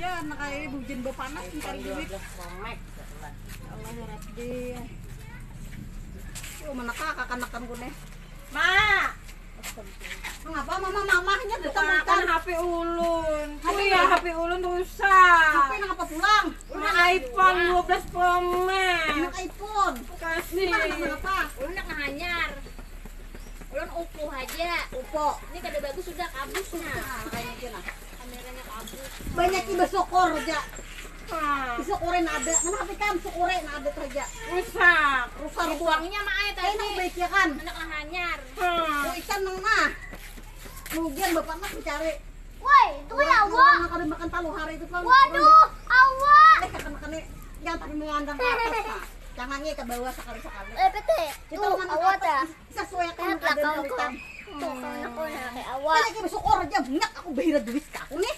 hujan, kayak hujan panas cari duit. Allah ya Rabbi. Yo mana kakak-kanakan gue nih. Mak, Mengapa mamahnya datang kan HP ulun. Ya HP ulun rusak. HP ngapa pulang? Mak iPhone 12 Pro Max. Anak iPhone. Kasih. Kenapa? Ulun nak ngahanyar. Ulun upuh aja. Upo. Ini kada bagus sudah kabusnya. Kayak gini. Kameranya kabus. Banyak iba sokor aja. Ah, Isokorin ada. Kenapa kan sokorin ada kerja? rusak. Rusak Buangnya mak ay Kayak tadi. nang baik ya kan? Anak ngahanyar. Oh ikan nang nah. Kemudian bapak mah mencari. Woi, itu ya awak. Orang kalau makan talu hari itu kan. Waduh, awak. Makan yang tadi mengandang ke atas. Nah. Jangannya ke bawah sekali-sekali. Pete. Itu Tuh, kan awak dah. sesuaikan Lihat belakang keadaan kau. kita. Tuh, kawan aku nak kayak awak. Lagi besok orang aja banyak aku bayar duit ke aku nih.